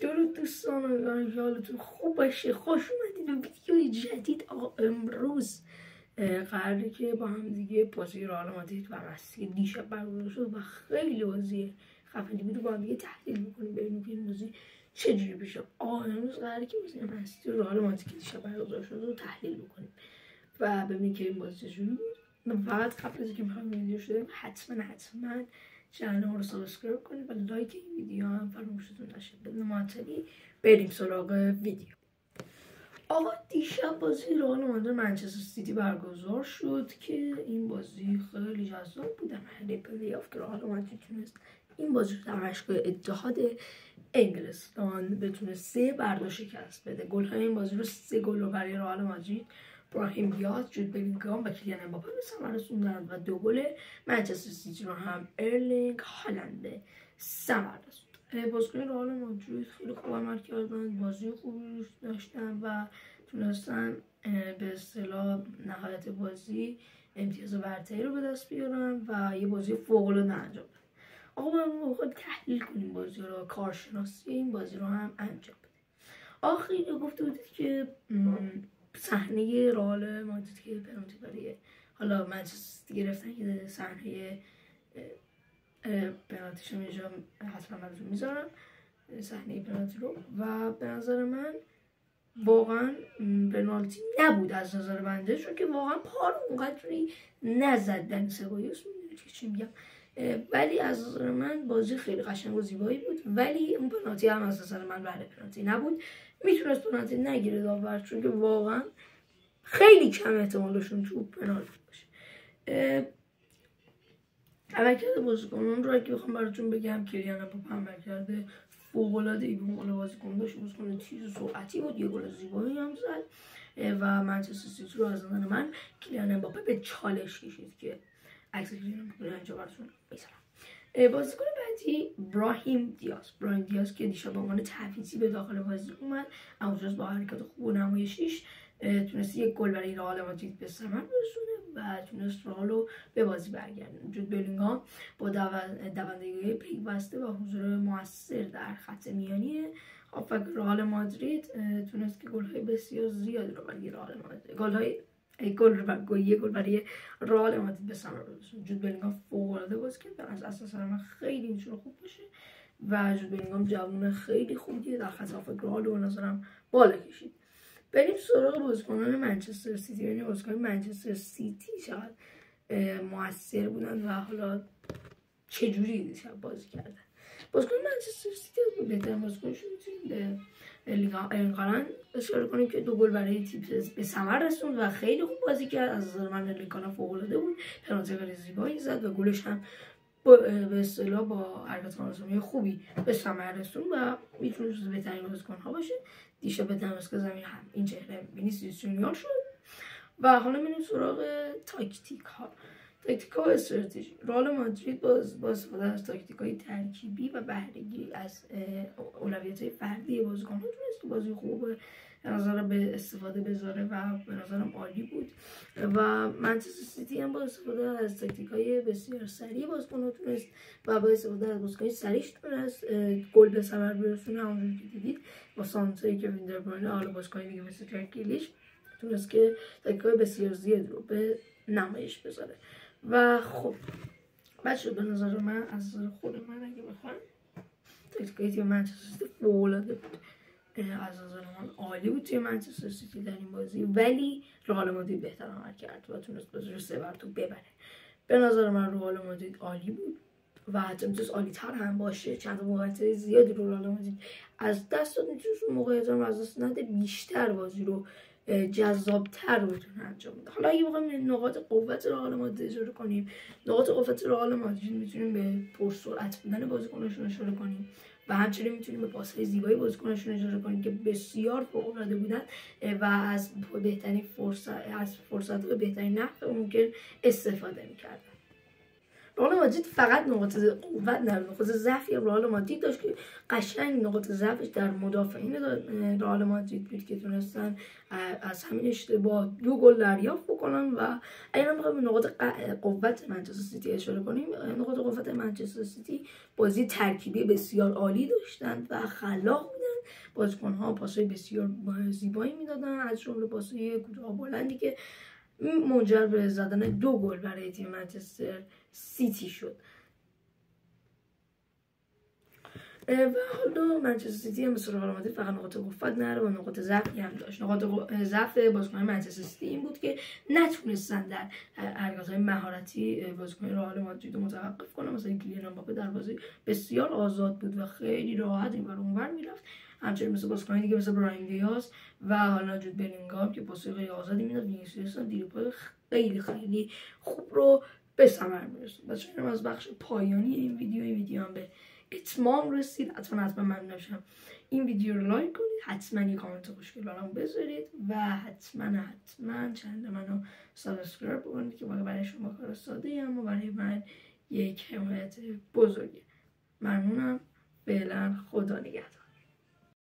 درود دوستان، امیدوارم که حالتون خوب باشه. خوش اومدید به ویدیوی جدید. امروز قراره که با هم دیگه بازی رئال مادرید و مستی دیشب برگزار شد و خیلی بازی خفنی بود با هم دیگه تحلیل میکنیم، ببینیم که این بازی چجوری بشه. امروز قراره که بازی مستی رئال مادرید که دیشب برگزار شد رو تحلیل بکنیم و ببینیم که این بازی چجوری بود. فقط قبل از اینکه میخوایم ویدیو شده حتما چنل ما رو سابسکرایب کنید و لایک این ویدیو هم فراموشتون نشه. بدون معطلی بریم سراغ ویدیو. آقا دیشب بازی رئال مادرید منچستر سیتی برگزار شد که این بازی خیلی جذاب بود. مرحله پلی آف که رئال مادرید تونست این بازی رو در باشگاه اتحاد انگلستان بتونه 3 شکست بده. گل‌های این بازی رو 3 گل رو برای رئال مادرید براهیم دیاز، جود بلینگهام و کیلیان امباپه به ثمر رسوندند و 2 گل منچستر سیتی رو هم ارلینگ هالند به ثمر رسوند. بازیکن رئال مادرید خیلی خوب عمل کردند، بازی خوبی داشتن و تونستن به اصطلاح نهایت بازی امتیاز برتری رو به دست بیارن و یه بازی فوق‌العاده انجام بدن. آقا ما خود تحلیل کنیم بازی رو، کارشناسی این بازی رو هم انجام بدیم. خیلی گفته بودید که صحنه رئال مادرید که پنالتی برای حالا منچستر گرفتن که صحنه پنالتیشو اینجا حتما براتون میذارم، صحنه پنالتی رو، و به نظر من واقعا پنالتی نبود از نظر بنده، چون که واقعا پا رو اونقدری نزد دنی سبایوس، میدونید که چی میگم. ولی از نظر من بازی خیلی قشنگ و زیبایی بود، ولی اون پنالتی هم از نظر من بله پنالتی نبود. میتونست پنالتی نگیره داور، چون که واقعا خیلی کم احتمالشون تو پنالتی باشه. عملکرد بازیکنان رو اگه بخوام براتون بگم، کیلیان امباپه عملکرد فوق‌العاده‌ای به عنوان بازیکن داشت. بازیکن تیز و سرعتی بود، یه گل زیبایی هم زد و منچستر سیتی رو از نظر من کیلیان امباپه به چالش کشید که عکس کیلیان امباپه اینجا براتون بذارم. بازیکن بعدی براهیم دیاز که دیشب به عنوان تعویضی به داخل بازی اومد، اما با حرکت خوب و نمایشیش تونست یک گل برای رئال مادرید به ثمر برسونه و تونست رئال رو به بازی برگردونه. جود بلینگهام با دوندگی پیوسته و حضور موثر در خط میانی هافبک رئال مادرید تونست که گل‌های بسیار زیادی رو برای رئال مادرید یه گل برای رئال مادرید به ثمر برسونه. جود بلینگهام فوق‌العاده بازی کرد، از اساسا من خیلی میتونه خوب باشه و جود بلینگهام جوون خیلی خوبیه در خط هافبک رئال رو به نظرم بالا کشید. بریم سراغ بازیکنان منچستر سیتی. یعنی بازیکنان منچستر سیتی چقدر موثر بودن و حالا چجوری دیشب بازی کردن. بازیکن منچستر سیتی از بهترین بازیکنشون میتونیم به لیگ هالند اشاره کنیم که 2 گل برای تیم به ثمر رسوند و خیلی خوب بازی کرد. از نظر من لیگ هالند فوق‌العاده بود، پنالتی خیلی زیبایی زد و گلش هم به اصطلاح با حرکت آزمایی خوبی به ثمر رسوند و میتونه جزو بهترین بازیکن‌ها باشه. دیشب به دمسک زمین هم این چهره وینیسیوس جونیور شد. و حالا میریم سراغ تاکتیک ها و استراتژی. رئال مادرید با استفاده از تاکتیک های ترکیبی و بهره‌گیری از اولویت‌های فردی بازیکن‌ها تونست بازی خوب به نظر به استفاده بذاره و به نظرم عالی بود. و منچستر سیتی هم با استفاده از تاکتیک‌های بسیار سریع بازیکن‌ها تونست و با استفاده از بازیکن‌های سریعش تونست گل به ثمر برسونه. همونجوری که دیدید با سانتری که ویندربروینه، حالا بازیکن‌های دیگه مثل جاکیلیش تونست که تاکتیک‌های بسیار زیاد رو به نمایش بذاره. و خب بچه به نظر من، از نظر خود من اگه بخوام، تاکتیکای تیم منچستر سیتی فوق‌العاده بود. از نظر من عالی بود تیم منچستر سیتی در این بازی، ولی رئال مادرید بهتر عمل کرد و تونست بازی رو 3 ببره. به نظر من رئال مادرید عالی بود و حتی میتونست عالی تر هم باشه. چند موقعیت زیادی رو رئال مادرید از دست داد، میتونست موقعیت رو از دست نده، بیشتر بازی رو جذاب‌تر بتونه انجام بده. حالا اگه بخوایم نقاط قوت رئال مادرید اشاره کنیم، نقاط قوت رئال مادرید میتونیم به پرسرعت بودن بازیکناشون اشاره کنیم و همچنین میتونیم به پاس‌های زیبایی بازیکناشون اشاره کنیم که بسیار فوق‌العاده بودن و از بهترین فرصت‌های بهترین نحو ممکن استفاده می‌کردن. رئال مادرید فقط نقاط قوت نداشت، نقاط ضعفی رئال مادرید داشت که قشنگ نقاط ضعفش در مدافعین رئال مادرید بود که تونستن از همین اشتباه 2 گل دریافت بکنن. و اگر بخوایم به نقاط قوت منچستر سیتی اشاره کنیم، نقاط قوت منچستر سیتی بازی ترکیبی بسیار عالی داشتند و خلاق بودن بازیکن‌ها پاس‌های بسیار زیبایی میدادن، از جمله پاس‌های کوتاه بلندی که منجر به زدن 2 گل برای تیم منچستر سیتی شد. و حالا منچستر سیتی هم مثل رئال مادرید فقط نقاط قوت نره و نقاط ضعفی هم داشت. نقاط ضعف بازیکنان منچستر سیتی این بود که نتونستن در حرکت‌های مهارتی بازیکن رئال مادرید رو متوقف کنن. مثلا کیلیان امباپه در بازی بسیار آزاد بود و خیلی راحت اینور اونور میرفت، همچنین مثل بازیکنان دیگه مثل برایم دیاز و حالا جود بلینگهام که پاس‌های خیلی آزادی میداد. وینیسیوس هم دیروپای خیلی خوب رو به ثمر می‌رسوند. بچه‌ها از بخش پایانی این ویدیو هم به اتمام رسید. حتما ممنون شم این ویدیو رو لایک کنید، حتما یه کامنت خوشگل برام بذارید و حتما چنل منو سابسکرایب کنید که برای شما کار ساده اما برای من یک حمایت بزرگه. ممنونم. فعلا خدا نگهدار.